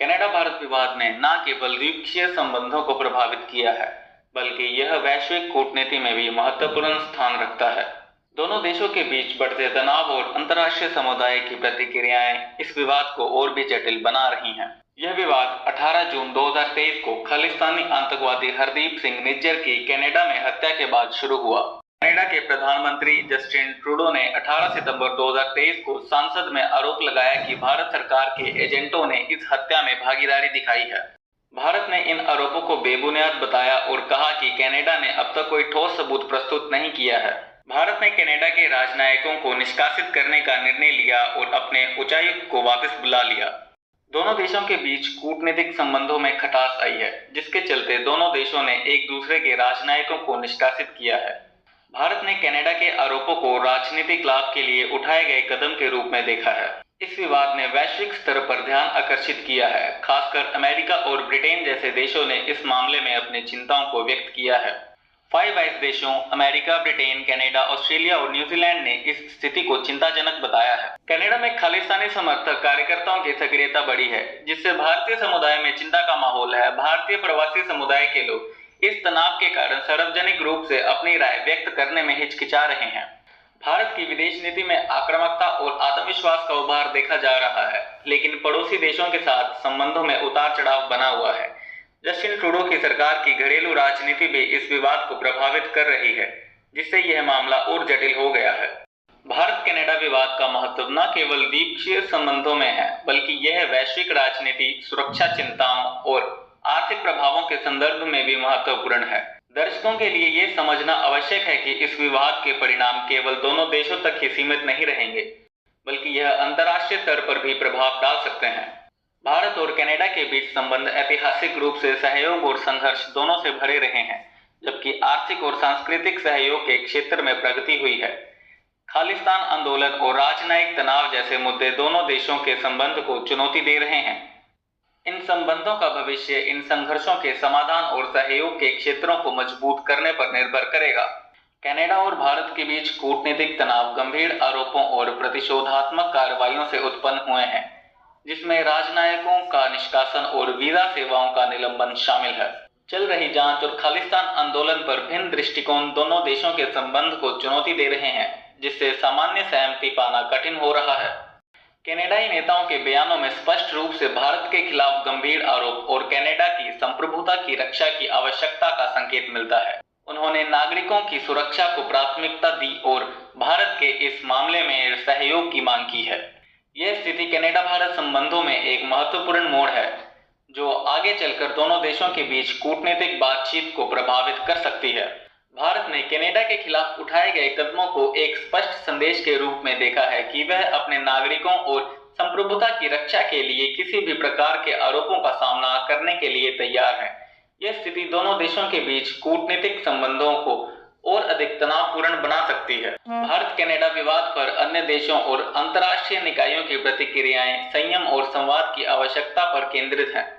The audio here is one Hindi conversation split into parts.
कनाडा भारत विवाद ने न केवल द्विपक्षीय संबंधों को प्रभावित किया है, बल्कि यह वैश्विक कूटनीति में भी महत्वपूर्ण स्थान रखता है। दोनों देशों के बीच बढ़ते तनाव और अंतर्राष्ट्रीय समुदाय की प्रतिक्रियाएं इस विवाद को और भी जटिल बना रही हैं। यह विवाद 18 जून 2023 को खालिस्तानी आतंकवादी हरदीप सिंह निज्जर की कनाडा में हत्या के बाद शुरू हुआ। कनाडा के प्रधानमंत्री जस्टिन ट्रूडो ने 18 सितंबर 2023 को संसद में आरोप लगाया कि भारत सरकार के एजेंटों ने इस हत्या में भागीदारी दिखाई है। भारत ने इन आरोपों को बेबुनियाद बताया और कहा कि कनाडा ने अब तक कोई ठोस सबूत प्रस्तुत नहीं किया है। भारत ने कनाडा के राजनयिकों को निष्कासित करने का निर्णय लिया और अपने उच्चायुक्त को वापस बुला लिया। दोनों देशों के बीच कूटनीतिक संबंधों में खटास आई है, जिसके चलते दोनों देशों ने एक दूसरे के राजनयिकों को निष्कासित किया है। भारत ने कनाडा के आरोपों को राजनीतिक लाभ के लिए उठाए गए कदम के रूप में देखा है। इस विवाद ने वैश्विक स्तर पर ध्यान आकर्षित किया है। खासकर अमेरिका और ब्रिटेन जैसे देशों ने इस मामले में अपनी चिंताओं को व्यक्त किया है। फाइव आइज देशों अमेरिका, ब्रिटेन, कनाडा, ऑस्ट्रेलिया और न्यूजीलैंड ने इस स्थिति को चिंताजनक बताया है। कनाडा में खालिस्तानी समर्थक कार्यकर्ताओं की सक्रियता बढ़ी है, जिससे भारतीय समुदाय में चिंता का माहौल है। भारतीय प्रवासी समुदाय के लोग इस तनाव के कारण सार्वजनिक रूप से अपनी राय व्यक्त करने में हिचकिचा रहे हैं। भारत की विदेश नीति में आक्रामकता और आत्मविश्वास का उभार देखा जा रहा है, लेकिन पड़ोसी देशों के साथ संबंधों में उतार चढ़ाव बना हुआ है। जस्टिन ट्रूडो की सरकार की घरेलू राजनीति भी इस विवाद को प्रभावित कर रही है, जिससे यह मामला और जटिल हो गया है। भारत कनाडा विवाद का महत्व न केवल द्विपक्षीय संबंधों में है, बल्कि यह वैश्विक राजनीति, सुरक्षा चिंताओं और आर्थिक प्रभावों के संदर्भ में भी महत्वपूर्ण है। दर्शकों के लिए यह समझना आवश्यक है कि इस विवाद के परिणाम केवल दोनों देशों तक ही सीमित नहीं रहेंगे, बल्कि यह अंतर्राष्ट्रीय स्तर पर भी प्रभाव डाल सकते हैं। भारत और कनाडा के बीच संबंध ऐतिहासिक रूप से सहयोग और संघर्ष दोनों से भरे रहे हैं, जबकि आर्थिक और सांस्कृतिक सहयोग के क्षेत्र में प्रगति हुई है। खालिस्तान आंदोलन और राजनयिक तनाव जैसे मुद्दे दोनों देशों के संबंध को चुनौती दे रहे हैं। इन संबंधों का भविष्य इन संघर्षों के समाधान और सहयोग के क्षेत्रों को मजबूत करने पर निर्भर करेगा। कनाडा और भारत के बीच कूटनीतिक तनाव गंभीर आरोपों और प्रतिशोधात्मक कार्रवाइयों से उत्पन्न हुए हैं, जिसमें राजनयिकों का निष्कासन और वीजा सेवाओं का निलंबन शामिल है। चल रही जांच और खालिस्तान आंदोलन पर भिन्न दृष्टिकोण दोनों देशों के संबंध को चुनौती दे रहे हैं, जिससे सामान्य सहमति पाना कठिन हो रहा है। कनाडाई नेताओं के बयानों में स्पष्ट रूप से भारत के खिलाफ गंभीर आरोप और कनाडा की संप्रभुता की रक्षा की आवश्यकता का संकेत मिलता है। उन्होंने नागरिकों की सुरक्षा को प्राथमिकता दी और भारत के इस मामले में सहयोग की मांग की है। यह स्थिति कनाडा भारत संबंधों में एक महत्वपूर्ण मोड़ है, जो आगे चलकर दोनों देशों के बीच कूटनीतिक बातचीत को प्रभावित कर सकती है। भारत ने कनाडा के खिलाफ उठाए गए कदमों को एक स्पष्ट संदेश के रूप में देखा है कि वह अपने नागरिकों और संप्रभुता की रक्षा के लिए किसी भी प्रकार के आरोपों का सामना करने के लिए तैयार है। यह स्थिति दोनों देशों के बीच कूटनीतिक संबंधों को और अधिक तनावपूर्ण बना सकती है। भारत कनाडा विवाद पर अन्य देशों और अंतर्राष्ट्रीय निकायों की प्रतिक्रियाएं संयम और संवाद की आवश्यकता पर केंद्रित हैं।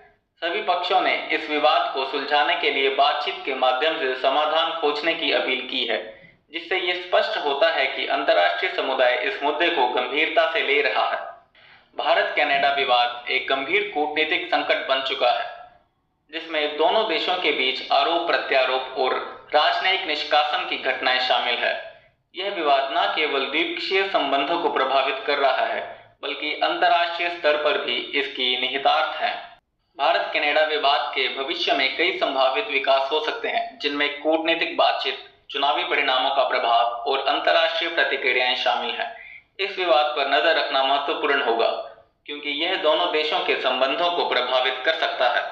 सभी पक्षों ने इस विवाद को सुलझाने के लिए बातचीत के माध्यम से समाधान खोजने की अपील की है, जिससे ये स्पष्ट होता है कि अंतर्राष्ट्रीय समुदाय इस मुद्दे को गंभीरता से ले रहा है। भारत कनाडा विवाद एक गंभीर कूटनीतिक संकट बन चुका है, जिसमें दोनों देशों के बीच आरोप प्रत्यारोप और राजनयिक निष्कासन की घटनाएं शामिल है। यह विवाद न केवल द्विपक्षीय संबंधों को प्रभावित कर रहा है, बल्कि अंतर्राष्ट्रीय स्तर पर भी इसकी निहितार्थ है। भारत कनाडा विवाद के भविष्य में कई संभावित विकास हो सकते हैं, जिनमें कूटनीतिक बातचीत, चुनावी परिणामों का प्रभाव और अंतर्राष्ट्रीय प्रतिक्रियाएं शामिल हैं। इस विवाद पर नजर रखना महत्वपूर्ण होगा, क्योंकि यह दोनों देशों के संबंधों को प्रभावित कर सकता है।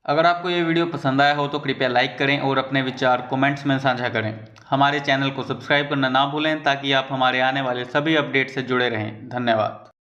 अगर आपको ये वीडियो पसंद आया हो तो कृपया लाइक करें और अपने विचार कमेंट्स में साझा करें। हमारे चैनल को सब्सक्राइब करना ना भूलें, ताकि आप हमारे आने वाले सभी अपडेट से जुड़े रहें। धन्यवाद।